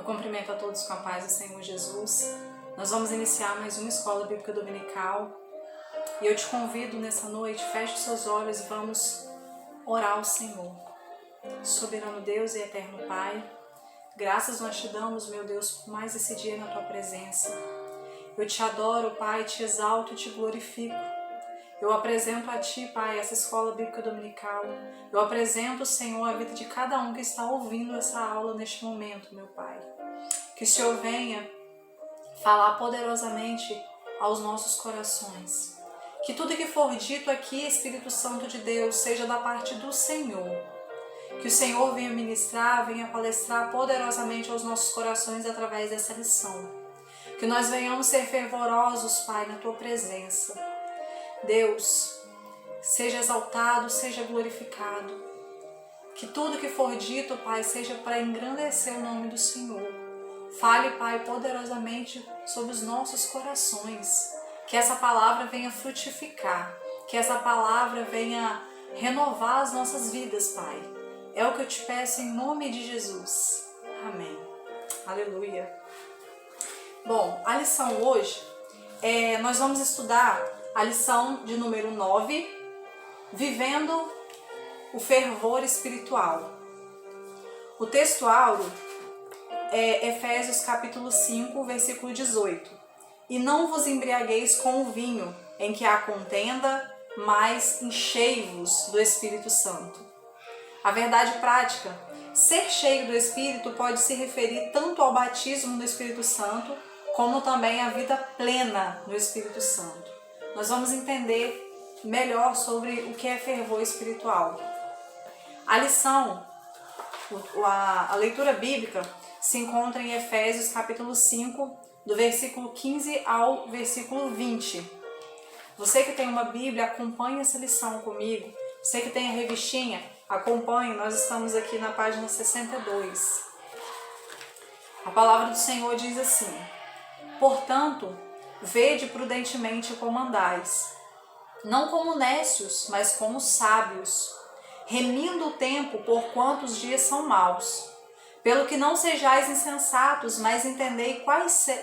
cumprimento a todos com a paz do Senhor Jesus. Nós vamos iniciar mais uma Escola Bíblica Dominical e eu te convido nessa noite, feche os seus olhos e vamos orar ao Senhor. Soberano Deus e eterno Pai, graças nós te damos, meu Deus, por mais esse dia na Tua presença. Eu te adoro, Pai, te exalto e te glorifico. Eu apresento a Ti, Pai, essa Escola Bíblica Dominical. Eu apresento, Senhor, a vida de cada um que está ouvindo essa aula neste momento, meu Pai. Que o Senhor venha falar poderosamente aos nossos corações. Que tudo que for dito aqui, Espírito Santo de Deus, seja da parte do Senhor. Que o Senhor venha ministrar, venha palestrar poderosamente aos nossos corações através dessa lição. Que nós venhamos ser fervorosos, Pai, na Tua presença. Deus, seja exaltado, seja glorificado. Que tudo que for dito, Pai, seja para engrandecer o nome do Senhor. Fale, Pai, poderosamente sobre os nossos corações. Que essa palavra venha frutificar. Que essa palavra venha renovar as nossas vidas, Pai. É o que eu te peço em nome de Jesus. Amém. Aleluia. Bom, a lição hoje, nós vamos estudar a lição de número 9, Vivendo o Fervor Espiritual. O texto áureo é Efésios capítulo 5, versículo 18. E não vos embriagueis com o vinho, em que há contenda, mas enchei-vos do Espírito Santo. A verdade prática, ser cheio do Espírito pode se referir tanto ao batismo no Espírito Santo, como também à vida plena no Espírito Santo. Nós vamos entender melhor sobre o que é fervor espiritual. A lição, a leitura bíblica se encontra em Efésios capítulo 5, do versículo 15 ao versículo 20. Você que tem uma Bíblia, acompanhe essa lição comigo. Você que tem a revistinha, acompanhe. Nós estamos aqui na página 62. A palavra do Senhor diz assim: portanto, vede prudentemente como andais, não como necios, mas como sábios, remindo o tempo, porquanto os dias são maus. Pelo que não sejais insensatos, mas entendei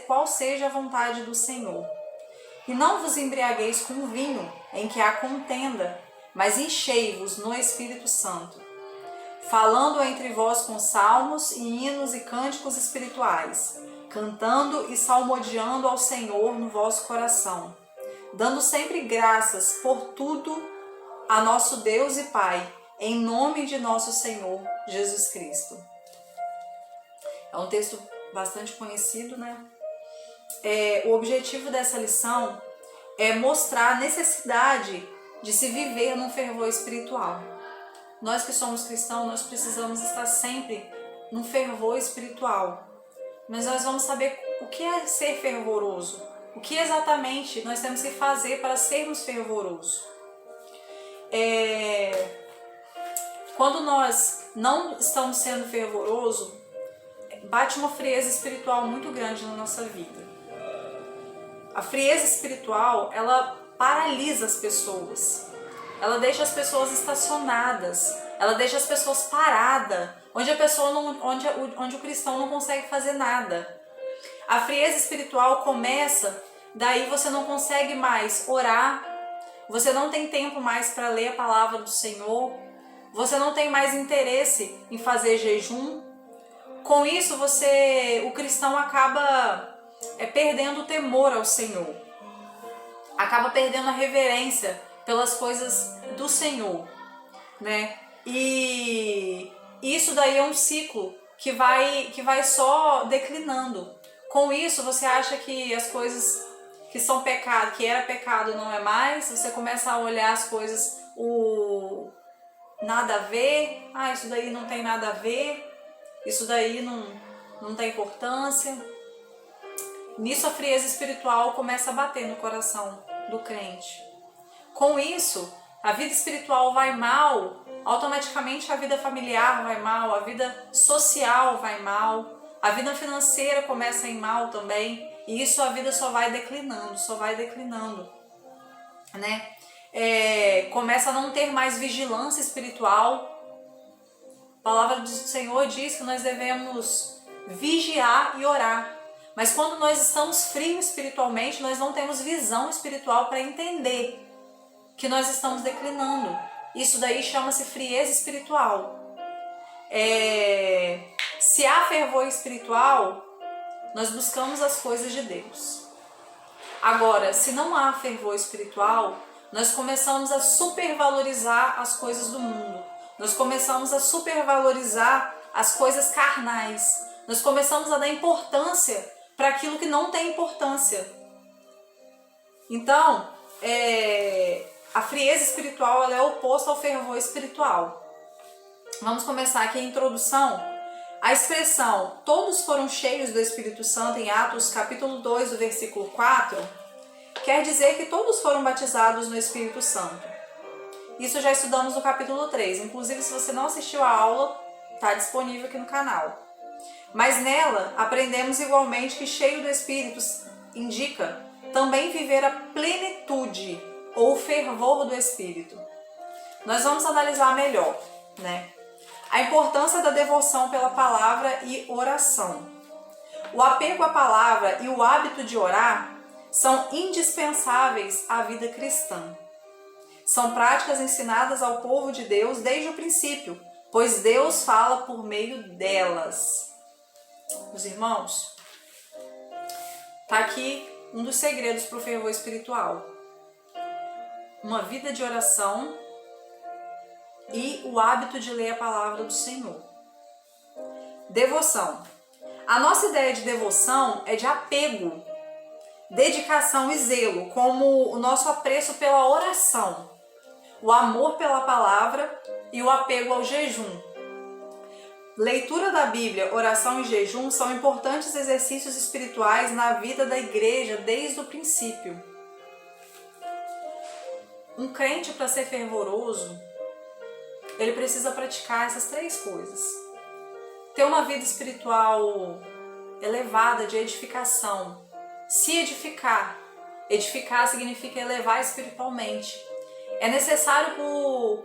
qual seja a vontade do Senhor. E não vos embriagueis com vinho, em que há contenda, mas enchei-vos no Espírito Santo, falando entre vós com salmos e hinos e cânticos espirituais, cantando e salmodiando ao Senhor no vosso coração, dando sempre graças por tudo a nosso Deus e Pai, em nome de nosso Senhor Jesus Cristo. É um texto bastante conhecido, né? O objetivo dessa lição é mostrar a necessidade de se viver num fervor espiritual. Nós que somos cristãos, nós precisamos estar sempre num fervor espiritual. Mas nós vamos saber o que é ser fervoroso. O que exatamente nós temos que fazer para sermos fervorosos. Quando nós não estamos sendo fervorosos, bate uma frieza espiritual muito grande na nossa vida. A frieza espiritual, ela paralisa as pessoas. Ela deixa as pessoas estacionadas. Ela deixa as pessoas paradas, onde o cristão não consegue fazer nada. A frieza espiritual começa, daí você não consegue mais orar, você não tem tempo mais para ler a palavra do Senhor, você não tem mais interesse em fazer jejum. Com isso, o cristão acaba perdendo o temor ao Senhor, acaba perdendo a reverência pelas coisas do Senhor, né? E isso daí é um ciclo que vai só declinando. Com isso, você acha que as coisas que são pecado, que era pecado, não é mais. Você começa a olhar as coisas, nada a ver. Isso daí não tem nada a ver. Isso daí não tem importância. Nisso, a frieza espiritual começa a bater no coração do crente. Com isso, a vida espiritual vai mal, automaticamente a vida familiar vai mal, a vida social vai mal, a vida financeira começa a ir mal também, e isso a vida só vai declinando, né? Começa a não ter mais vigilância espiritual. A palavra do Senhor diz que nós devemos vigiar e orar. Mas quando nós estamos frios espiritualmente, nós não temos visão espiritual para entender que nós estamos declinando. Isso daí chama-se frieza espiritual. Se há fervor espiritual, nós buscamos as coisas de Deus. Agora, se não há fervor espiritual, nós começamos a supervalorizar as coisas do mundo. Nós começamos a supervalorizar as coisas carnais. Nós começamos a dar importância para aquilo que não tem importância. Então, a frieza espiritual ela é oposta ao fervor espiritual. Vamos começar aqui a introdução. A expressão todos foram cheios do Espírito Santo em Atos capítulo 2, do versículo 4, quer dizer que todos foram batizados no Espírito Santo. Isso já estudamos no capítulo 3. Inclusive, se você não assistiu a aula, está disponível aqui no canal. Mas nela, aprendemos igualmente que cheio do Espírito indica também viver a plenitude ou fervor do Espírito. Nós vamos analisar melhor, né? A importância da devoção pela palavra e oração. O apego à palavra e o hábito de orar são indispensáveis à vida cristã. São práticas ensinadas ao povo de Deus desde o princípio, pois Deus fala por meio delas. Meus irmãos, está aqui um dos segredos para o fervor espiritual. Uma vida de oração e o hábito de ler a palavra do Senhor. Devoção. A nossa ideia de devoção é de apego, dedicação e zelo, como o nosso apreço pela oração, o amor pela palavra e o apego ao jejum. Leitura da Bíblia, oração e jejum são importantes exercícios espirituais na vida da igreja desde o princípio. Um crente, para ser fervoroso, ele precisa praticar essas três coisas. Ter uma vida espiritual elevada, de edificação. Se edificar. Edificar significa elevar espiritualmente. É necessário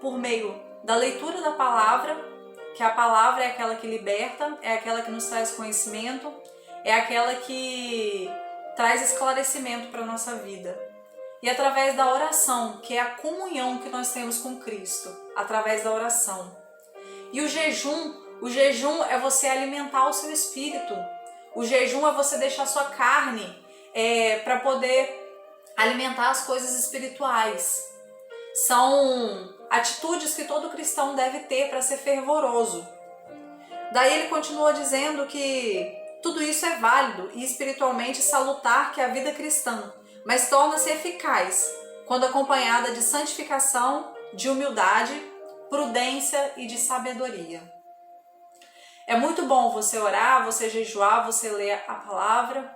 por meio da leitura da palavra, que a palavra é aquela que liberta, é aquela que nos traz conhecimento, é aquela que traz esclarecimento para a nossa vida. E através da oração, que é a comunhão que nós temos com Cristo, através da oração. E o jejum é você alimentar o seu espírito. O jejum é você deixar sua carne para poder alimentar as coisas espirituais. São atitudes que todo cristão deve ter para ser fervoroso. Daí ele continua dizendo que tudo isso é válido e espiritualmente salutar que é a vida cristã, mas torna-se eficaz quando acompanhada de santificação, de humildade, prudência e de sabedoria. É muito bom você orar, você jejuar, você ler a palavra.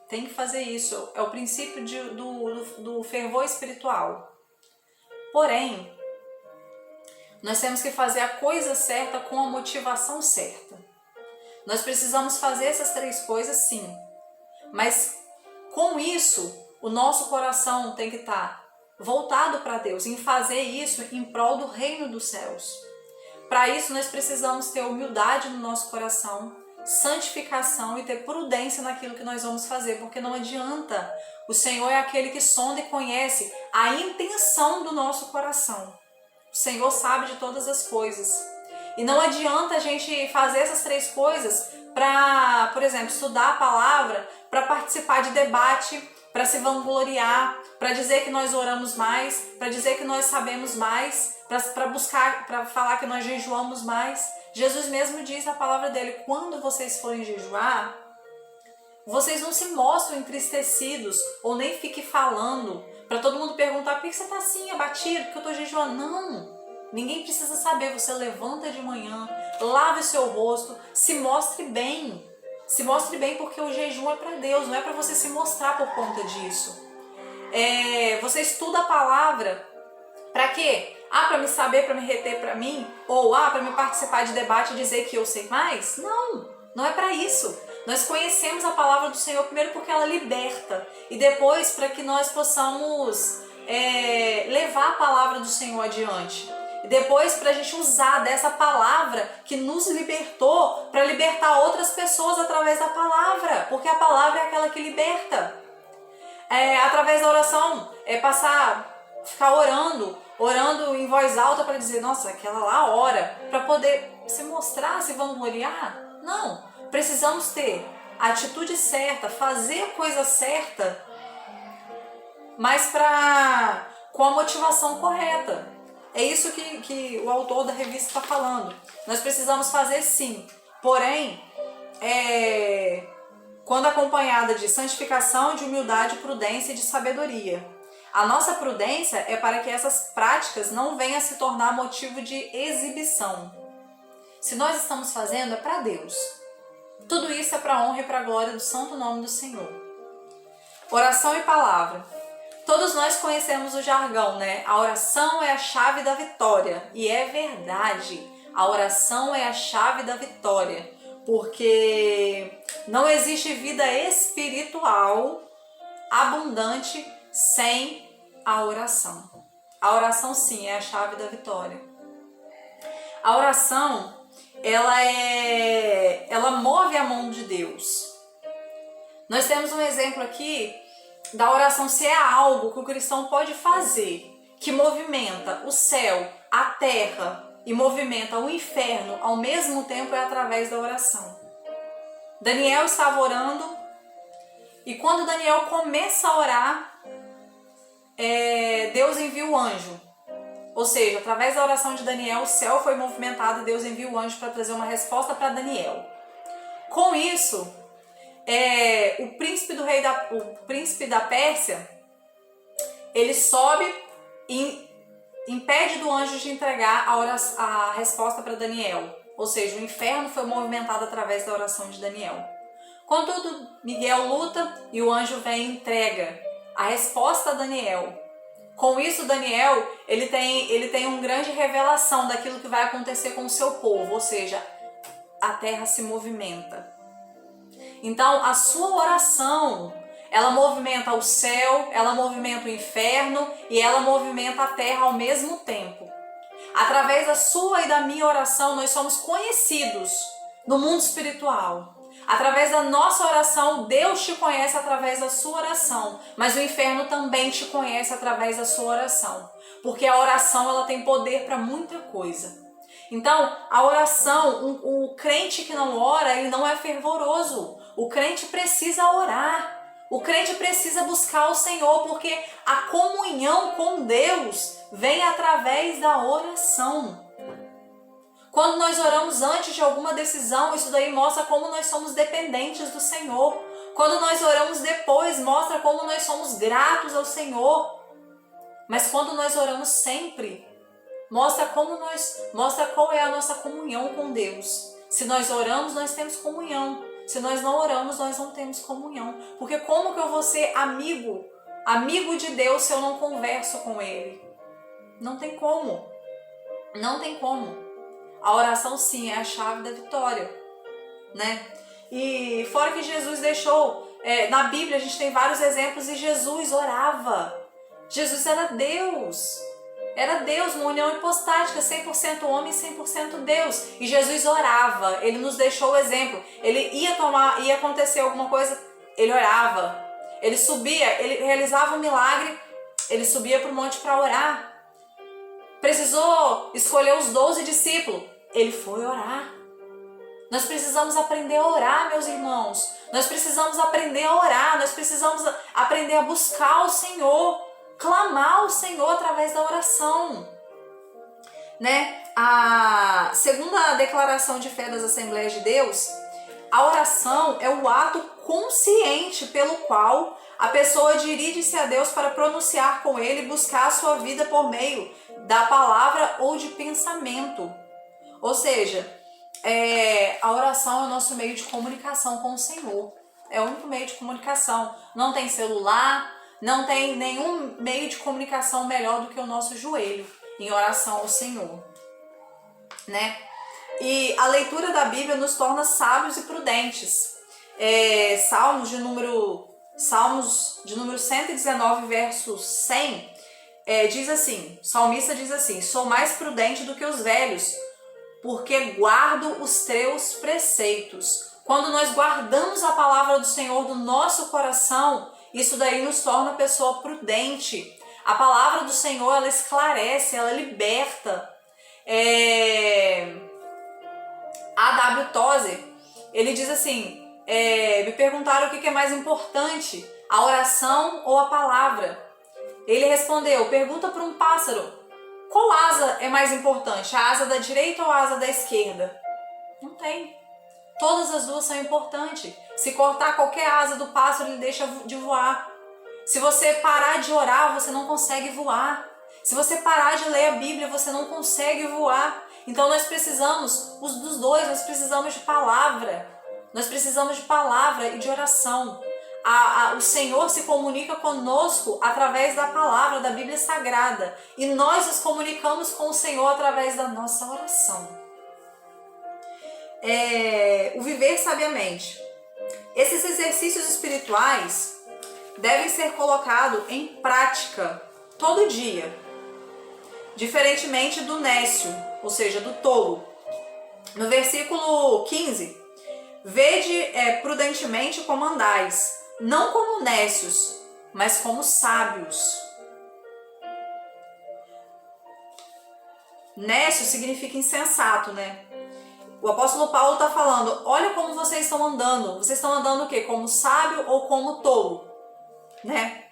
Tem que fazer isso. É o princípio do fervor espiritual. Porém, nós temos que fazer a coisa certa com a motivação certa. Nós precisamos fazer essas três coisas, sim. Mas com isso, o nosso coração tem que estar voltado para Deus, em fazer isso em prol do reino dos céus. Para isso, nós precisamos ter humildade no nosso coração, santificação e ter prudência naquilo que nós vamos fazer, porque não adianta. O Senhor é aquele que sonda e conhece a intenção do nosso coração. O Senhor sabe de todas as coisas. E não adianta a gente fazer essas três coisas para, por exemplo, estudar a palavra, para participar de debate, para se vangloriar, para dizer que nós oramos mais, para dizer que nós sabemos mais, para buscar, para falar que nós jejuamos mais. Jesus mesmo diz na palavra dele, quando vocês forem jejuar, vocês não se mostram entristecidos ou nem fiquem falando para todo mundo perguntar por que você está assim, abatido, porque eu estou jejuando. Não, ninguém precisa saber. Você levanta de manhã, lave o seu rosto, se mostre bem. Se mostre bem porque o jejum é para Deus, não é para você se mostrar por conta disso. Você estuda a palavra para quê? Para me saber, para me reter para mim? Ou para me participar de debate e dizer que eu sei mais? Não, não é para isso. Nós conhecemos a palavra do Senhor primeiro porque ela liberta e depois para que nós possamos levar a palavra do Senhor adiante. e depois para a gente usar dessa palavra que nos libertou para libertar outras pessoas através da palavra, porque a palavra é aquela que liberta. Através da oração, ficar orando em voz alta para dizer, nossa, aquela lá ora, para poder se mostrar, se vangloriar. Não, precisamos ter a atitude certa, fazer a coisa certa, mas com a motivação correta. É isso que o autor da revista está falando. Nós precisamos fazer sim, porém, quando acompanhada de santificação, de humildade, prudência e de sabedoria. A nossa prudência é para que essas práticas não venham a se tornar motivo de exibição. Se nós estamos fazendo, é para Deus. Tudo isso é para a honra e para a glória do santo nome do Senhor. Oração e palavra. Todos nós conhecemos o jargão, né? A oração é a chave da vitória. E é verdade. A oração é a chave da vitória. Porque não existe vida espiritual abundante sem a oração. A oração, sim, é a chave da vitória. A oração, ela move a mão de Deus. Nós temos um exemplo aqui da oração, se é algo que o cristão pode fazer, que movimenta o céu, a terra e movimenta o inferno ao mesmo tempo, é através da oração. Daniel estava orando e quando Daniel começa a orar, Deus envia o anjo. Ou seja, através da oração de Daniel, o céu foi movimentado e Deus envia o anjo para trazer uma resposta para Daniel. Com isso, o príncipe da Pérsia, ele sobe e impede do anjo de entregar a resposta para Daniel. Ou seja, o inferno foi movimentado através da oração de Daniel. Contudo, Miguel luta e o anjo vem e entrega a resposta a Daniel. Com isso, Daniel ele tem uma grande revelação daquilo que vai acontecer com o seu povo, ou seja, a terra se movimenta. Então, a sua oração, ela movimenta o céu, ela movimenta o inferno e ela movimenta a terra ao mesmo tempo. Através da sua e da minha oração, nós somos conhecidos no mundo espiritual. Através da nossa oração, Deus te conhece através da sua oração, mas o inferno também te conhece através da sua oração, porque a oração ela tem poder para muita coisa. Então, a oração, o crente que não ora, ele não é fervoroso. O crente precisa orar. O crente precisa buscar o Senhor, porque a comunhão com Deus vem através da oração. Quando nós oramos antes de alguma decisão, isso daí mostra como nós somos dependentes do Senhor. Quando nós oramos depois, mostra como nós somos gratos ao Senhor. Mas quando nós oramos sempre, mostra qual é a nossa comunhão com Deus. Se nós oramos, nós temos comunhão. Se nós não oramos, nós não temos comunhão. Porque como que eu vou ser amigo de Deus se eu não converso com Ele? Não tem como. Não tem como. A oração, sim, é a chave da vitória, né? E fora que Jesus deixou, na Bíblia a gente tem vários exemplos e Jesus orava. Jesus era Deus. Era Deus, uma união hipostática, 100% homem e 100% Deus. E Jesus orava, ele nos deixou o exemplo. Ele ia acontecer alguma coisa, ele orava. Ele subia, ele realizava um milagre, ele subia para o monte para orar. Precisou escolher os 12 discípulos, ele foi orar. Nós precisamos aprender a orar, meus irmãos. Nós precisamos aprender a orar, nós precisamos aprender a buscar o Senhor. Clamar ao Senhor através da oração, né? Segundo a declaração de fé das Assembleias de Deus, a oração é o ato consciente pelo qual a pessoa dirige-se a Deus para pronunciar com Ele e buscar a sua vida por meio da palavra ou de pensamento. Ou seja, a oração é o nosso meio de comunicação com o Senhor. É o único meio de comunicação. Não tem celular, não tem nenhum meio de comunicação melhor do que o nosso joelho em oração ao Senhor, né? E a leitura da Bíblia nos torna sábios e prudentes. Salmos de número 119, verso 100, diz assim, o salmista diz assim: sou mais prudente do que os velhos, porque guardo os teus preceitos. Quando nós guardamos a palavra do Senhor do nosso coração, isso daí nos torna pessoa prudente. A palavra do Senhor, ela esclarece, ela liberta. A.W. Tozer, ele diz assim, me perguntaram o que é mais importante, a oração ou a palavra. Ele respondeu, pergunta para um pássaro, qual asa é mais importante, a asa da direita ou a asa da esquerda? Não tem. Todas as duas são importantes. Se cortar qualquer asa do pássaro, ele deixa de voar. Se você parar de orar, você não consegue voar. Se você parar de ler a Bíblia, você não consegue voar. Então nós precisamos, dos dois, nós precisamos de palavra. Nós precisamos de palavra e de oração. O Senhor se comunica conosco através da palavra, da Bíblia Sagrada. E nós nos comunicamos com o Senhor através da nossa oração. O viver sabiamente. Esses exercícios espirituais devem ser colocados em prática todo dia. Diferentemente do nécio, ou seja, do tolo. No versículo 15, vede prudentemente como andais, não como nécios, mas como sábios. Nécio significa insensato, né? O apóstolo Paulo está falando, olha como vocês estão andando. Vocês estão andando o quê? Como sábio ou como tolo? Né?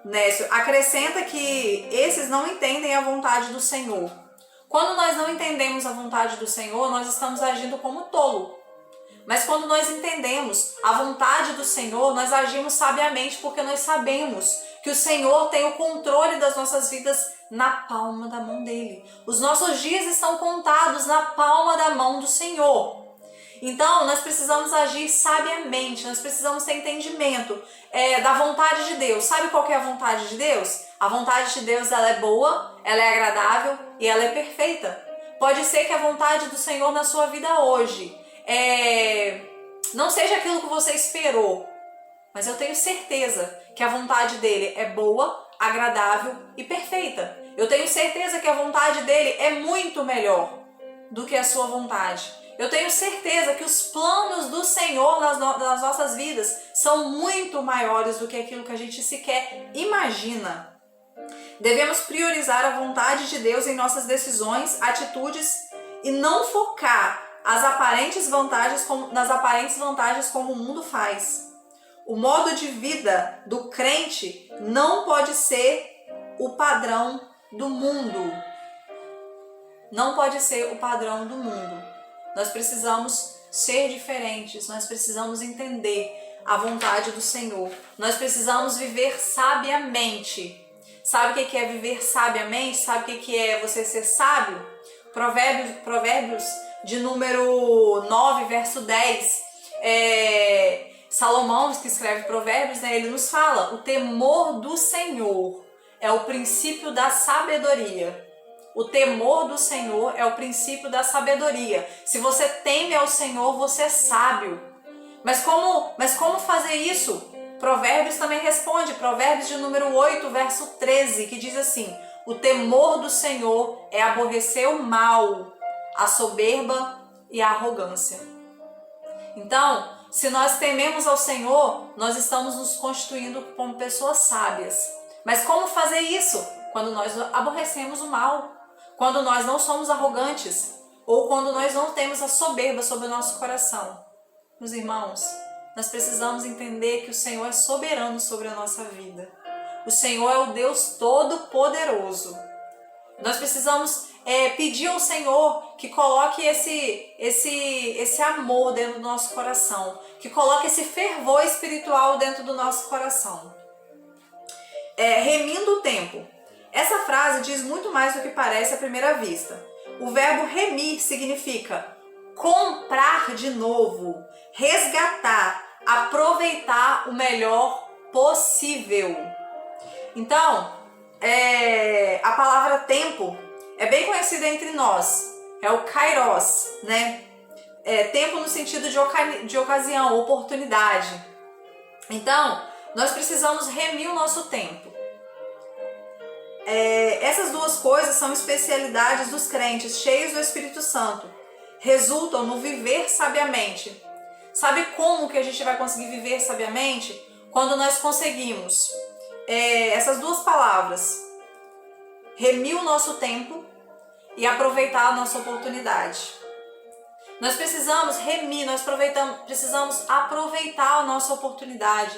Nécio, acrescenta que esses não entendem a vontade do Senhor. Quando nós não entendemos a vontade do Senhor, nós estamos agindo como tolo. Mas quando nós entendemos a vontade do Senhor, nós agimos sabiamente, porque nós sabemos que o Senhor tem o controle das nossas vidas na palma da mão dele. Os nossos dias estão contados na palma da mão do Senhor. Então, nós precisamos agir sabiamente, nós precisamos ter entendimento da vontade de Deus. Sabe qual que é a vontade de Deus? A vontade de Deus, ela é boa, ela é agradável e ela é perfeita. Pode ser que a vontade do Senhor na sua vida hoje não seja aquilo que você esperou, mas eu tenho certeza que a vontade dele é boa, agradável e perfeita. Eu tenho certeza que a vontade dele é muito melhor do que a sua vontade. Eu tenho certeza que os planos do Senhor nas nossas vidas são muito maiores do que aquilo que a gente sequer imagina. Devemos priorizar a vontade de Deus em nossas decisões, atitudes e não focar nas aparentes vantagens como o mundo faz. O modo de vida do crente não pode ser o padrão do mundo. Não pode ser o padrão do mundo. Nós precisamos ser diferentes, nós precisamos entender a vontade do Senhor. Nós precisamos viver sabiamente. Sabe o que é viver sabiamente? Sabe o que é você ser sábio? Provérbios de número 9, verso 10. Salomão, que escreve Provérbios, né, ele nos fala, o temor do Senhor é o princípio da sabedoria. O temor do Senhor é o princípio da sabedoria. Se você teme ao Senhor, você é sábio. Mas como fazer isso? Provérbios também responde, Provérbios de número 8, verso 13, que diz assim, o temor do Senhor é aborrecer o mal, a soberba e a arrogância. Então, se nós tememos ao Senhor, nós estamos nos constituindo como pessoas sábias. Mas como fazer isso? Quando nós aborrecemos o mal, quando nós não somos arrogantes, ou quando nós não temos a soberba sobre o nosso coração. Meus irmãos, nós precisamos entender que o Senhor é soberano sobre a nossa vida. O Senhor é o Deus Todo-Poderoso. Nós precisamos pedir ao Senhor que coloque esse amor dentro do nosso coração, que coloque esse fervor espiritual dentro do nosso coração. Remindo o tempo. Essa frase diz muito mais do que parece à primeira vista. O verbo remir significa comprar de novo, resgatar, aproveitar o melhor possível. Então, a palavra tempo é bem conhecida entre nós. É o kairos, né? Tempo no sentido de ocasião, oportunidade. Então, nós precisamos remir o nosso tempo. Essas duas coisas são especialidades dos crentes cheios do Espírito Santo. Resultam no viver sabiamente. Sabe como que a gente vai conseguir viver sabiamente? Quando nós conseguimos essas duas palavras: remir o nosso tempo e aproveitar a nossa oportunidade. Nós precisamos remir, precisamos aproveitar a nossa oportunidade.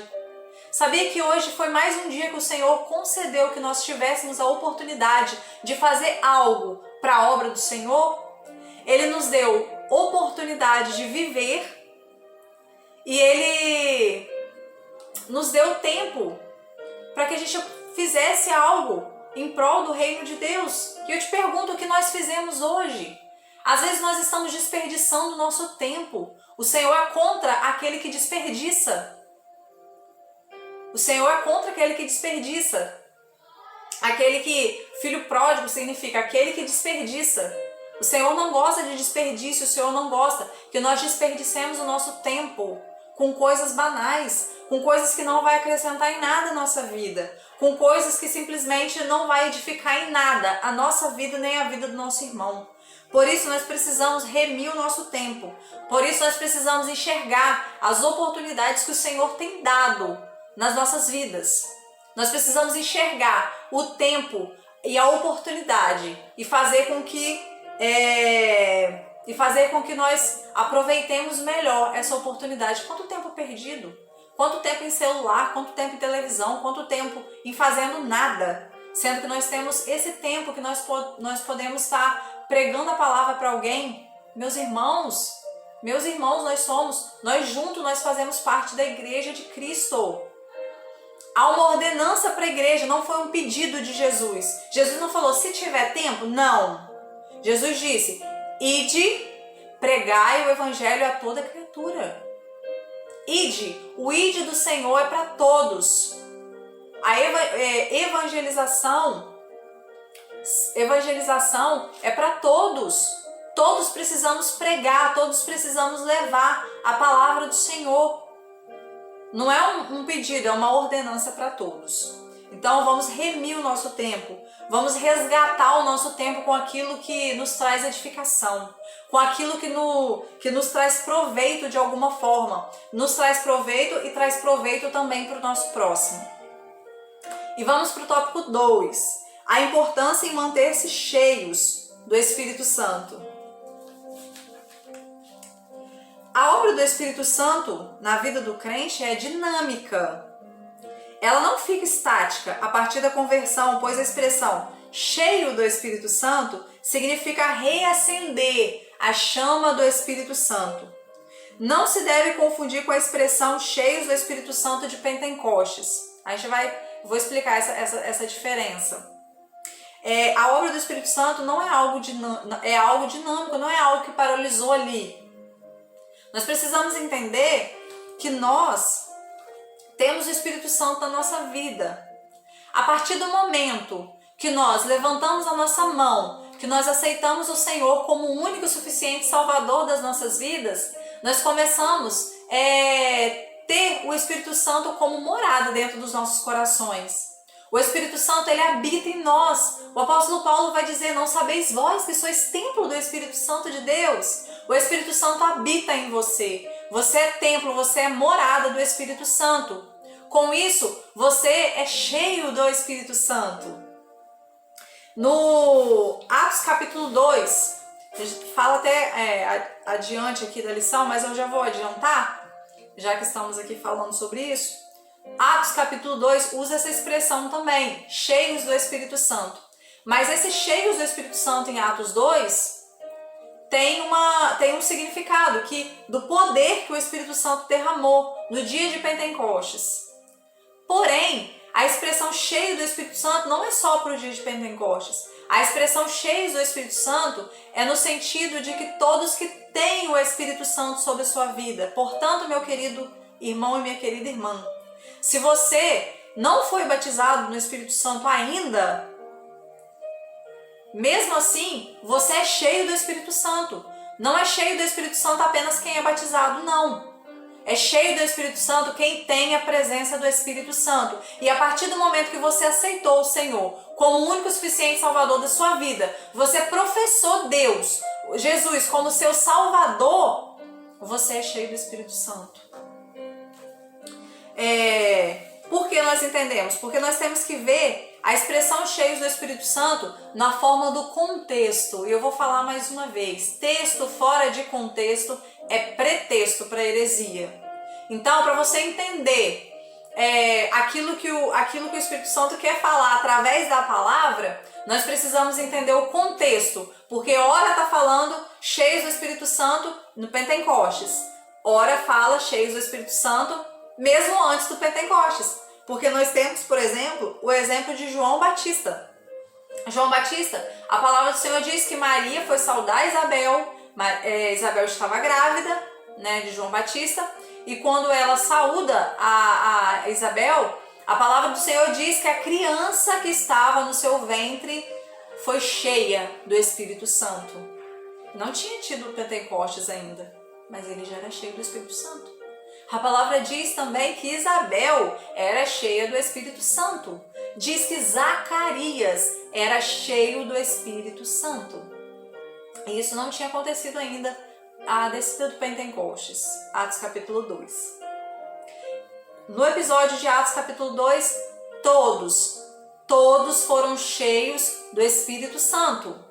Sabia que hoje foi mais um dia que o Senhor concedeu que nós tivéssemos a oportunidade de fazer algo para a obra do Senhor? Ele nos deu oportunidade de viver e Ele nos deu tempo para que a gente fizesse algo em prol do reino de Deus. E eu te pergunto o que nós fizemos hoje. Às vezes nós estamos desperdiçando o nosso tempo. O Senhor é contra aquele que desperdiça. O Senhor é contra aquele que desperdiça. Aquele que, filho pródigo significa aquele que desperdiça. O Senhor não gosta de desperdício, o Senhor não gosta que nós desperdicemos o nosso tempo com coisas banais, com coisas que não vai acrescentar em nada a nossa vida, com coisas que simplesmente não vai edificar em nada a nossa vida nem a vida do nosso irmão. Por isso nós precisamos remir o nosso tempo. Por isso nós precisamos enxergar as oportunidades que o Senhor tem dado nas nossas vidas. Nós precisamos enxergar o tempo e a oportunidade e fazer com que nós aproveitemos melhor essa oportunidade. Quanto tempo perdido? Quanto tempo em celular? Quanto tempo em televisão? Quanto tempo em fazendo nada? Sendo que nós temos esse tempo que nós podemos estar pregando a palavra para alguém. Meus irmãos, nós juntos nós fazemos parte da igreja de Cristo. Há uma ordenança para a igreja, não foi um pedido de Jesus. Jesus não falou, se tiver tempo, não. Jesus disse, ide, pregai o evangelho a toda criatura. Ide, o ide do Senhor é para todos. A evangelização é para todos. Todos precisamos pregar, todos precisamos levar a palavra do Senhor. Não é um pedido, é uma ordenança para todos. Então vamos remir o nosso tempo, vamos resgatar o nosso tempo com aquilo que nos traz edificação, com aquilo que nos traz proveito de alguma forma, nos traz proveito e traz proveito também para o nosso próximo. E vamos para o tópico 2, a importância em manter-se cheios do Espírito Santo. A obra do Espírito Santo na vida do crente é dinâmica. Ela não fica estática a partir da conversão, pois a expressão cheio do Espírito Santo significa reacender a chama do Espírito Santo. Não se deve confundir com a expressão cheios do Espírito Santo de Pentecostes. Vou explicar essa diferença. A obra do Espírito Santo não é algo dinâmico, não é algo que paralisou ali. Nós precisamos entender que nós temos o Espírito Santo na nossa vida. A partir do momento que nós levantamos a nossa mão, que nós aceitamos o Senhor como o único e suficiente Salvador das nossas vidas, nós começamos a ter o Espírito Santo como morada dentro dos nossos corações. O Espírito Santo, ele habita em nós. O apóstolo Paulo vai dizer, não sabeis vós que sois templo do Espírito Santo de Deus? O Espírito Santo habita em você. Você é templo, você é morada do Espírito Santo. Com isso, você é cheio do Espírito Santo. No Atos capítulo 2, a gente fala até adiante aqui da lição, mas eu já vou adiantar, já que estamos aqui falando sobre isso. Atos capítulo 2 usa essa expressão também, cheios do Espírito Santo. Mas esses cheios do Espírito Santo em Atos 2 tem um significado do poder que o Espírito Santo derramou no dia de Pentecostes. Porém, a expressão cheio do Espírito Santo não é só para o dia de Pentecostes. A expressão cheios do Espírito Santo é no sentido de que todos que têm o Espírito Santo sobre a sua vida. Portanto, meu querido irmão e minha querida irmã, se você não foi batizado no Espírito Santo ainda, mesmo assim, você é cheio do Espírito Santo. Não é cheio do Espírito Santo apenas quem é batizado, não. é cheio do Espírito Santo quem tem a presença do Espírito Santo. E a partir do momento que você aceitou o Senhor como o único e suficiente Salvador da sua vida, você professou Deus, Jesus, como seu Salvador, você é cheio do Espírito Santo. Por que nós entendemos? Porque nós temos que ver a expressão cheios do Espírito Santo na forma do contexto. E eu vou falar mais uma vez, texto fora de contexto é pretexto para heresia. Então, para você entender aquilo que o Espírito Santo quer falar através da palavra, nós precisamos entender o contexto. Porque ora está falando cheios do Espírito Santo no Pentecostes. Ora fala cheios do Espírito Santo mesmo antes do Pentecostes. Porque nós temos, por exemplo, o exemplo de João Batista. João Batista, a palavra do Senhor diz que Maria foi saudar Isabel. Isabel estava grávida, né, de João Batista. E quando ela saúda a Isabel, a palavra do Senhor diz que a criança que estava no seu ventre foi cheia do Espírito Santo. Não tinha tido Pentecostes ainda, mas ele já era cheio do Espírito Santo. A palavra diz também que Isabel era cheia do Espírito Santo. Diz que Zacarias era cheio do Espírito Santo. E isso não tinha acontecido ainda a descida do Pentecostes, Atos capítulo 2. No episódio de Atos capítulo 2, todos foram cheios do Espírito Santo.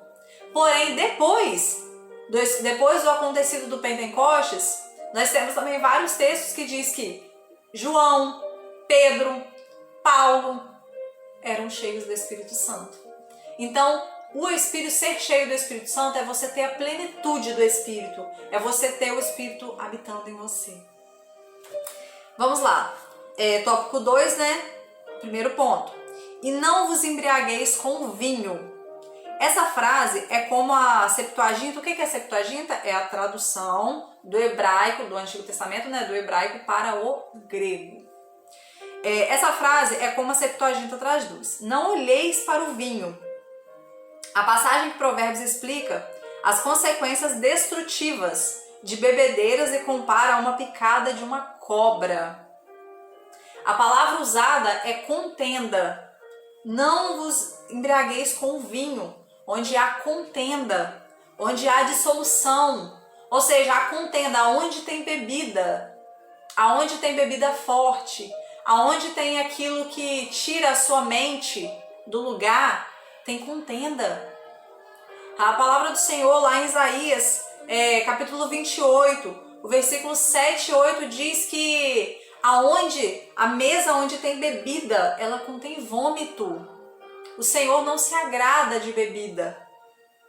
Porém, depois do acontecido do Pentecostes, nós temos também vários textos que diz que João, Pedro, Paulo eram cheios do Espírito Santo. Então, ser cheio do Espírito Santo é você ter a plenitude do Espírito, é você ter o Espírito habitando em você. Vamos lá, tópico 2, né? Primeiro ponto. E não vos embriagueis com vinho. Essa frase é como a Septuaginta. O que é a Septuaginta? É a tradução do hebraico, do Antigo Testamento, né? Do hebraico para o grego. Essa frase é como a Septuaginta traduz. Não olheis para o vinho. A passagem que Provérbios explica as consequências destrutivas de bebedeiras e compara a uma picada de uma cobra. A palavra usada é contenda. Não vos embriagueis com vinho, onde há contenda, onde há dissolução, ou seja, a contenda, aonde tem bebida forte, aonde tem aquilo que tira a sua mente do lugar, tem contenda. A palavra do Senhor lá em Isaías, capítulo 28, o versículo 7 e 8 diz que a mesa onde tem bebida, ela contém vômito. O Senhor não se agrada de bebida.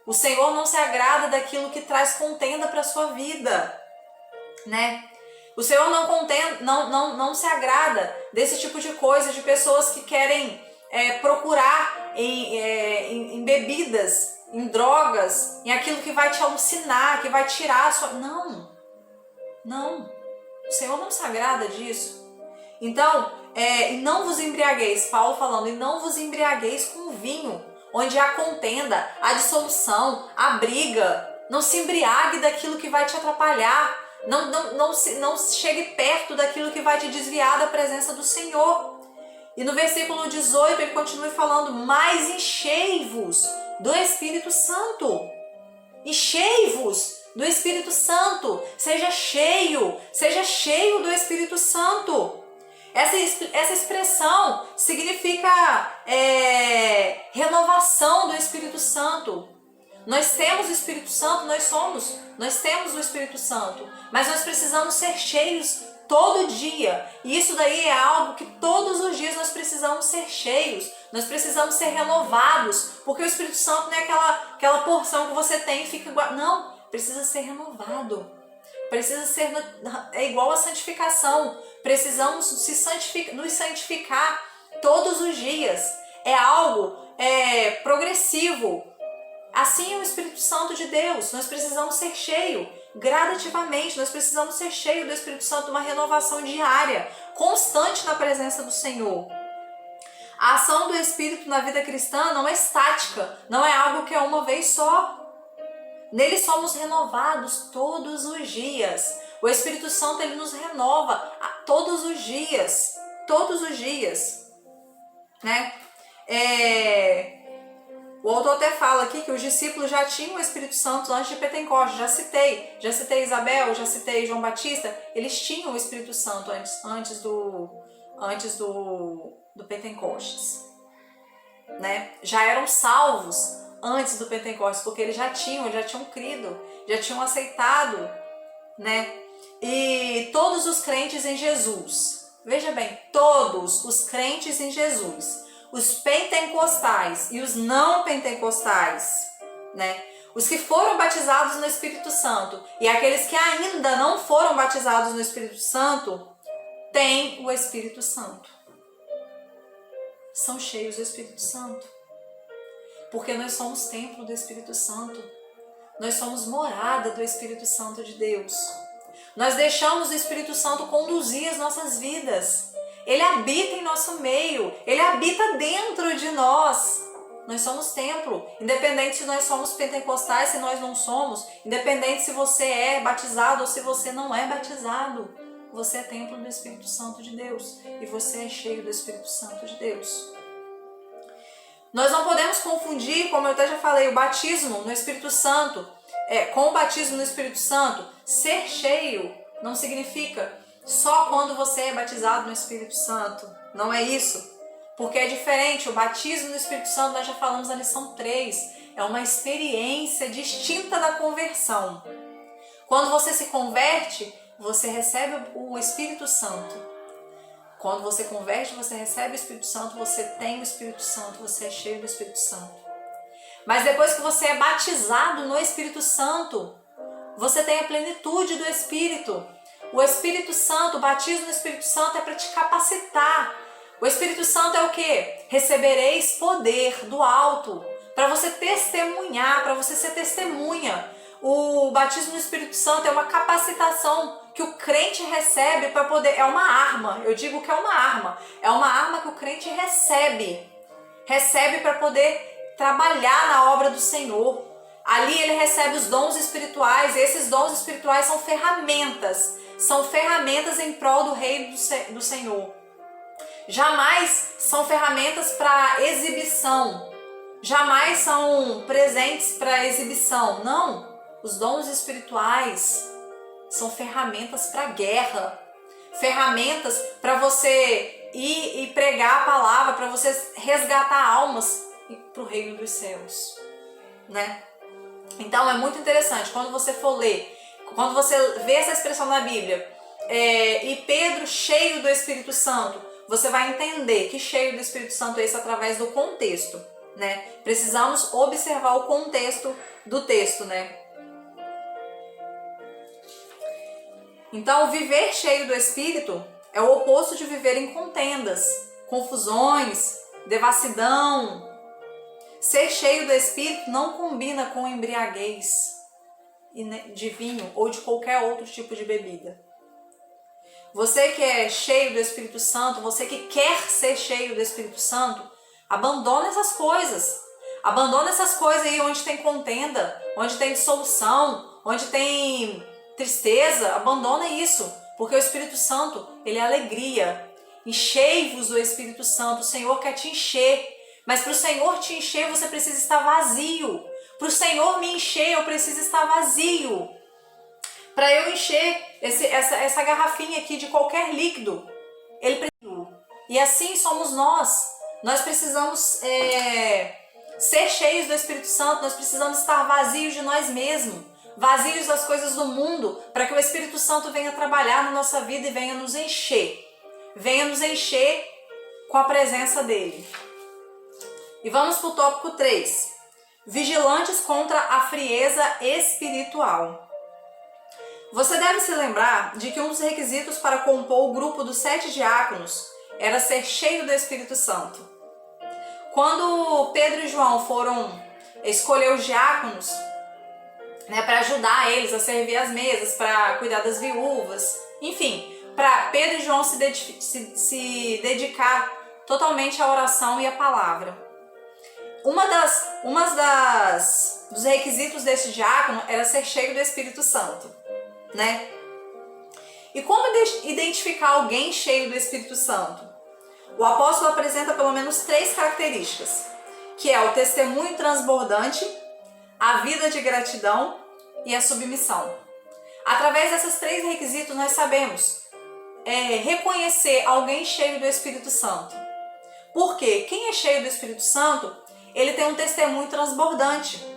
O Senhor não se agrada daquilo que traz contenda para a sua vida, né? O Senhor não se agrada desse tipo de coisa, de pessoas que querem procurar em bebidas, em drogas, em aquilo que vai te alucinar, que vai tirar a sua... Não. O Senhor não se agrada disso. Então, não vos embriagueis, Paulo falando, e não vos embriagueis com vinho, onde há contenda, há dissolução, há briga. Não se embriague daquilo que vai te atrapalhar. Não chegue perto daquilo que vai te desviar da presença do Senhor. E no versículo 18 ele continua falando, mas enchei-vos do Espírito Santo. Enchei-vos do Espírito Santo. Seja cheio do Espírito Santo. Essa expressão significa renovação do Espírito Santo. Nós temos o Espírito Santo, nós temos o Espírito Santo, mas nós precisamos ser cheios todo dia. E isso daí é algo que todos os dias nós precisamos ser cheios, nós precisamos ser renovados, porque o Espírito Santo não é aquela porção que você tem e fica igual. Não, precisa ser renovado. Precisa ser igual a santificação. Precisamos nos santificar todos os dias. É algo progressivo. Assim é o Espírito Santo de Deus. Nós precisamos ser cheios gradativamente. Nós precisamos ser cheios do Espírito Santo, uma renovação diária, constante na presença do Senhor. A ação do Espírito na vida cristã não é estática, não é algo que é uma vez só. Nele somos renovados todos os dias. O Espírito Santo, ele nos renova todos os dias, né? O autor até fala aqui que os discípulos já tinham o Espírito Santo antes de Pentecostes. Já citei Isabel, já citei João Batista. Eles tinham o Espírito Santo antes do Pentecostes, né? Já eram salvos antes do Pentecostes, porque eles já tinham crido, já tinham aceitado, né? E todos os crentes em Jesus, veja bem, todos os crentes em Jesus, os pentecostais e os não pentecostais, né? Os que foram batizados no Espírito Santo e aqueles que ainda não foram batizados no Espírito Santo, têm o Espírito Santo. São cheios do Espírito Santo. Porque nós somos templo do Espírito Santo. Nós somos morada do Espírito Santo de Deus. Nós deixamos o Espírito Santo conduzir as nossas vidas. Ele habita em nosso meio. Ele habita dentro de nós. Nós somos templo. Independente se nós somos pentecostais, se nós não somos. Independente se você é batizado ou se você não é batizado. Você é templo do Espírito Santo de Deus. E você é cheio do Espírito Santo de Deus. Nós não podemos confundir, como eu até já falei, o batismo no Espírito Santo com o batismo no Espírito Santo. Ser cheio não significa só quando você é batizado no Espírito Santo. Não é isso. Porque é diferente. O batismo no Espírito Santo, nós já falamos na lição 3, é uma experiência distinta da conversão. Quando você se converte, você recebe o Espírito Santo. Quando você converte, você recebe o Espírito Santo, você tem o Espírito Santo, você é cheio do Espírito Santo. Mas depois que você é batizado no Espírito Santo, você tem a plenitude do Espírito. O Espírito Santo, o batismo no Espírito Santo é para te capacitar. O Espírito Santo é o quê? Recebereis poder do alto, para você testemunhar, para você ser testemunha. O batismo no Espírito Santo é uma capacitação que o crente recebe para poder... É uma arma, eu digo que é uma arma. É uma arma que o crente recebe para poder trabalhar na obra do Senhor. Ali ele recebe os dons espirituais, e esses dons espirituais são ferramentas em prol do reino do Senhor. Jamais são ferramentas para exibição, jamais são presentes para exibição, não. Os dons espirituais são ferramentas para guerra, ferramentas para você ir e pregar a palavra, para você resgatar almas para o reino dos céus, né? Então é muito interessante quando você for ler, quando você vê essa expressão na Bíblia, e Pedro cheio do Espírito Santo, você vai entender que cheio do Espírito Santo é esse através do contexto, né? Precisamos observar o contexto do texto, né? Então, viver cheio do Espírito é o oposto de viver em contendas, confusões, devassidão. Ser cheio do Espírito não combina com embriaguez de vinho ou de qualquer outro tipo de bebida. Você que é cheio do Espírito Santo, você que quer ser cheio do Espírito Santo, abandona essas coisas. Abandona essas coisas aí onde tem contenda, onde tem dissolução, onde tem tristeza. Abandona isso, porque o Espírito Santo, ele é alegria. Enchei-vos do Espírito Santo. O Senhor quer te encher. Mas para o Senhor te encher, você precisa estar vazio. Para o Senhor me encher, eu preciso estar vazio. Para eu encher essa garrafinha aqui de qualquer líquido, ele precisa. E assim somos nós. Nós precisamos ser cheios do Espírito Santo. Nós precisamos estar vazios de nós mesmos, vazios das coisas do mundo, para que o Espírito Santo venha trabalhar na nossa vida e venha nos encher. Venha nos encher com a presença dele. E vamos para o tópico 3. Vigilantes contra a frieza espiritual. Você deve se lembrar de que um dos requisitos para compor o grupo dos 7 diáconos era ser cheio do Espírito Santo. Quando Pedro e João foram escolher os diáconos, né, para ajudar eles a servir as mesas, para cuidar das viúvas, enfim, para Pedro e João se dedicar totalmente à oração e à palavra. Dos requisitos desse diácono era ser cheio do Espírito Santo, né? E como identificar alguém cheio do Espírito Santo? O apóstolo apresenta pelo menos 3 características, que é o testemunho transbordante, a vida de gratidão e a submissão. Através desses 3 requisitos nós sabemos reconhecer alguém cheio do Espírito Santo. Por quê? Quem é cheio do Espírito Santo, ele tem um testemunho transbordante.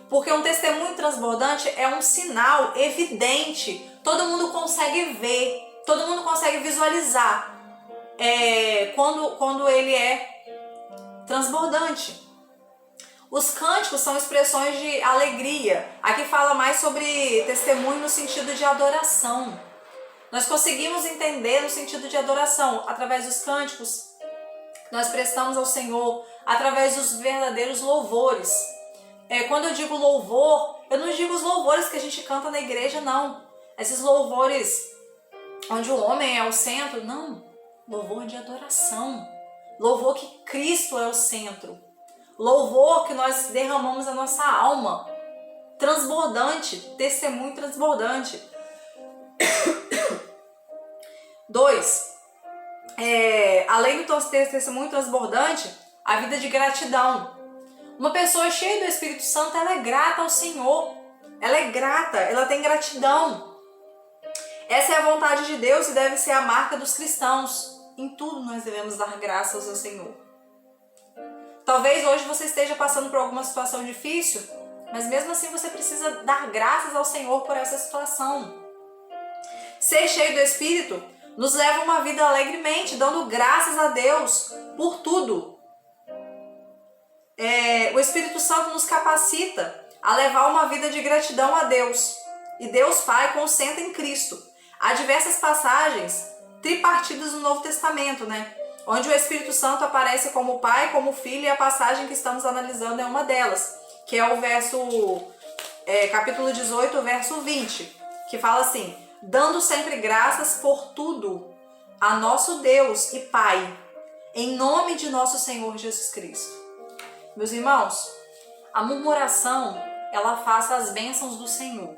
Porque um testemunho transbordante é um sinal evidente, todo mundo consegue ver, todo mundo consegue visualizar quando ele é transbordante. Os cânticos são expressões de alegria. Aqui fala mais sobre testemunho no sentido de adoração. Nós conseguimos entender no sentido de adoração através dos cânticos. Nós prestamos ao Senhor através dos verdadeiros louvores. Quando eu digo louvor, eu não digo os louvores que a gente canta na igreja, não. Esses louvores onde o homem é o centro, não. Louvor de adoração. Louvor que Cristo é o centro. Louvor que nós derramamos a nossa alma. Transbordante, testemunho transbordante. 2. Além do testemunho transbordante, a vida de gratidão. Uma pessoa cheia do Espírito Santo, ela é grata ao Senhor. Ela é grata, ela tem gratidão. Essa é a vontade de Deus e deve ser a marca dos cristãos. Em tudo nós devemos dar graças ao Senhor. Talvez hoje você esteja passando por alguma situação difícil, mas mesmo assim você precisa dar graças ao Senhor por essa situação. Ser cheio do Espírito nos leva a uma vida alegremente, dando graças a Deus por tudo. O Espírito Santo nos capacita a levar uma vida de gratidão a Deus. E Deus Pai concentra em Cristo. Há diversas passagens tripartidas no Novo Testamento, onde o Espírito Santo aparece como Pai, como Filho, e a passagem que estamos analisando é uma delas, que é o capítulo 18, verso 20, que fala assim: dando sempre graças por tudo a nosso Deus e Pai, em nome de nosso Senhor Jesus Cristo. Meus irmãos, a murmuração, ela afasta as bênçãos do Senhor,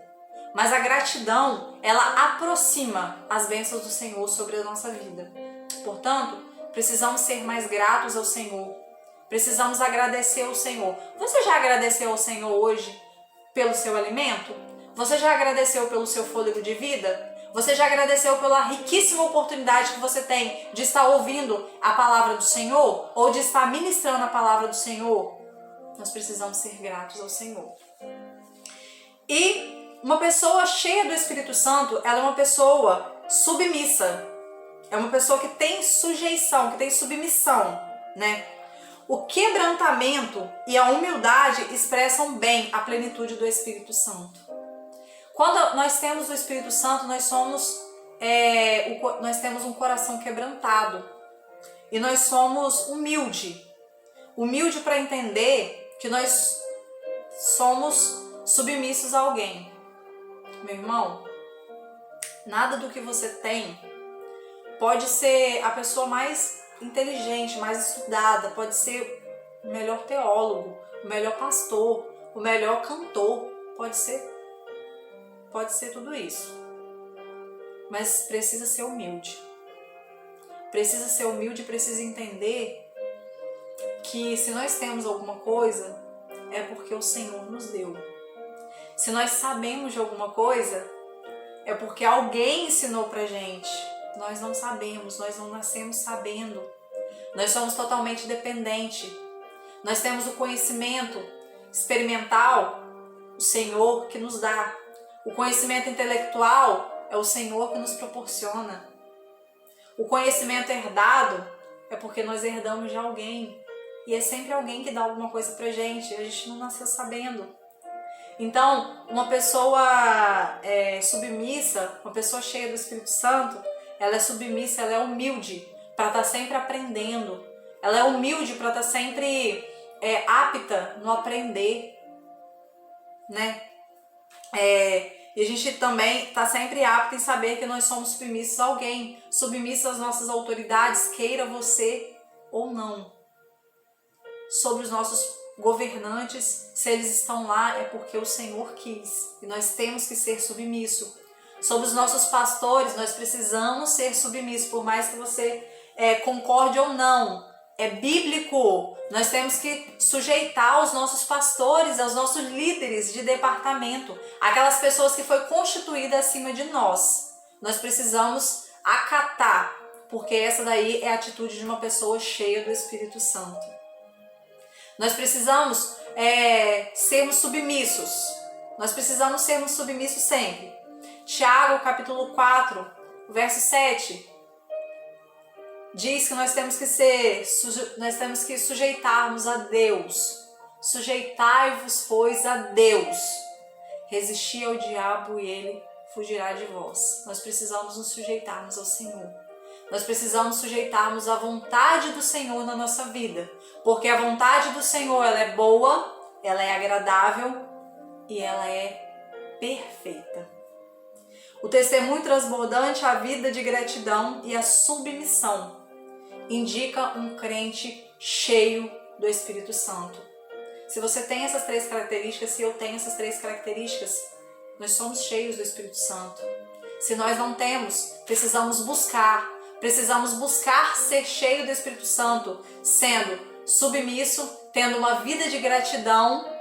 mas a gratidão, ela aproxima as bênçãos do Senhor sobre a nossa vida. Portanto, precisamos ser mais gratos ao Senhor, precisamos agradecer ao Senhor. Você já agradeceu ao Senhor hoje pelo seu alimento? Você já agradeceu pelo seu fôlego de vida? Você já agradeceu pela riquíssima oportunidade que você tem de estar ouvindo a palavra do Senhor ou de estar ministrando a palavra do Senhor? Nós precisamos ser gratos ao Senhor. E uma pessoa cheia do Espírito Santo, ela é uma pessoa submissa. É uma pessoa que tem sujeição, que tem submissão, O quebrantamento e a humildade expressam bem a plenitude do Espírito Santo. Quando nós temos o Espírito Santo, nós temos um coração quebrantado e nós somos humilde para entender que nós somos submissos a alguém. Meu irmão, nada do que você tem pode ser a pessoa mais inteligente, mais estudada, pode ser o melhor teólogo, o melhor pastor, o melhor cantor, pode ser tudo isso, mas precisa ser humilde. Precisa ser humilde, precisa entender que se nós temos alguma coisa, é porque o Senhor nos deu. Se nós sabemos de alguma coisa, é porque alguém ensinou pra gente. Nós não sabemos, nós não nascemos sabendo. Nós somos totalmente dependentes. Nós temos o conhecimento experimental, o Senhor que nos dá. O conhecimento intelectual é o Senhor que nos proporciona. O conhecimento herdado é porque nós herdamos de alguém. E é sempre alguém que dá alguma coisa pra gente. A gente não nasceu sabendo. Então, uma pessoa submissa, uma pessoa cheia do Espírito Santo, ela é submissa, ela é humilde para estar sempre aprendendo. Ela é humilde para estar sempre apta no aprender, E a gente também está sempre apto em saber que nós somos submissos a alguém, submissos às nossas autoridades, queira você ou não. Sobre os nossos governantes, se eles estão lá, é porque o Senhor quis. E nós temos que ser submissos. Sobre os nossos pastores, nós precisamos ser submissos, por mais que você concorde ou não. É bíblico. Nós temos que sujeitar os nossos pastores, aos nossos líderes de departamento, aquelas pessoas que foi constituída acima de nós. Nós precisamos acatar, porque essa daí é a atitude de uma pessoa cheia do Espírito Santo. Nós precisamos sermos submissos. Nós precisamos sermos submissos sempre. Tiago, capítulo 4, verso 7, diz que nós temos que sujeitarmos a Deus. Sujeitai-vos, pois, a Deus. Resisti ao diabo e ele fugirá de vós. Nós precisamos nos sujeitarmos ao Senhor. Nós precisamos sujeitarmos à vontade do Senhor na nossa vida. Porque a vontade do Senhor, ela é boa, ela é agradável e ela é perfeita. O testemunho transbordante, a vida de gratidão e a submissão indica um crente cheio do Espírito Santo. Se você tem essas 3 características, se eu tenho essas 3 características, nós somos cheios do Espírito Santo. Se nós não temos, precisamos buscar ser cheio do Espírito Santo, sendo submisso, tendo uma vida de gratidão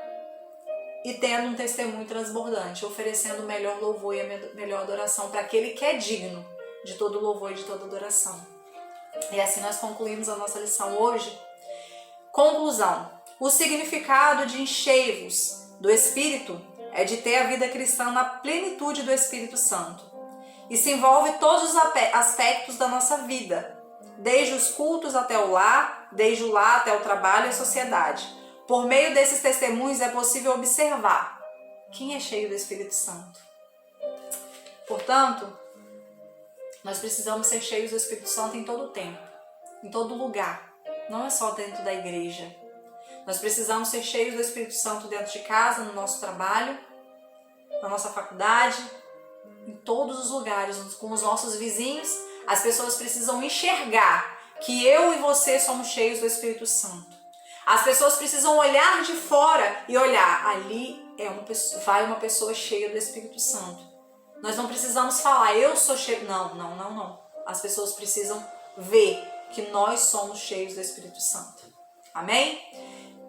e tendo um testemunho transbordante, oferecendo o melhor louvor e a melhor adoração para aquele que é digno de todo louvor e de toda adoração. E assim nós concluímos a nossa lição hoje. Conclusão. O significado de enchei-vos do Espírito é de ter a vida cristã na plenitude do Espírito Santo. E se envolve todos os aspectos da nossa vida, desde os cultos até o lar, desde o lar até o trabalho e a sociedade. Por meio desses testemunhos é possível observar quem é cheio do Espírito Santo. Portanto, nós precisamos ser cheios do Espírito Santo em todo o tempo, em todo lugar, não é só dentro da igreja. Nós precisamos ser cheios do Espírito Santo dentro de casa, no nosso trabalho, na nossa faculdade, em todos os lugares, com os nossos vizinhos. As pessoas precisam enxergar que eu e você somos cheios do Espírito Santo. As pessoas precisam olhar de fora e olhar, ali vai uma pessoa cheia do Espírito Santo. Nós não precisamos falar, eu sou cheio. Não. As pessoas precisam ver que nós somos cheios do Espírito Santo. Amém?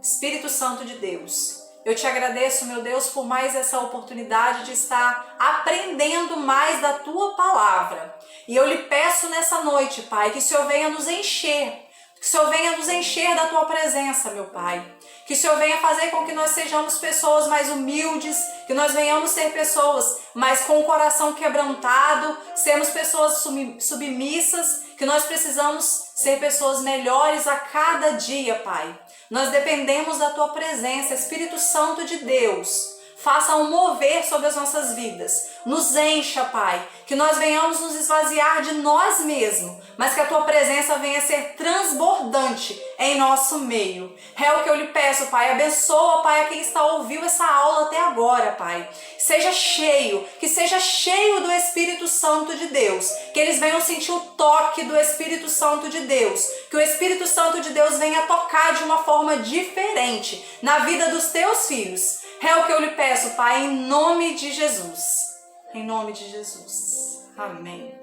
Espírito Santo de Deus, eu te agradeço, meu Deus, por mais essa oportunidade de estar aprendendo mais da Tua Palavra. E eu lhe peço nessa noite, Pai, que o Senhor venha nos encher, que o Senhor venha nos encher da Tua presença, meu Pai. Que o Senhor venha fazer com que nós sejamos pessoas mais humildes, que nós venhamos ser pessoas mais com o coração quebrantado, sermos pessoas submissas, que nós precisamos ser pessoas melhores a cada dia, Pai. Nós dependemos da Tua presença, Espírito Santo de Deus. Faça um mover sobre as nossas vidas. Nos encha, Pai, que nós venhamos nos esvaziar de nós mesmos, mas que a Tua presença venha ser transbordante em nosso meio. É o que eu lhe peço, Pai. Abençoa, Pai, a quem está ouvindo essa aula até agora, Pai. Seja cheio, que seja cheio do Espírito Santo de Deus. Que eles venham sentir o toque do Espírito Santo de Deus. Que o Espírito Santo de Deus venha tocar de uma forma diferente na vida dos Teus filhos. É o que eu lhe peço, Pai, em nome de Jesus. Em nome de Jesus. Amém.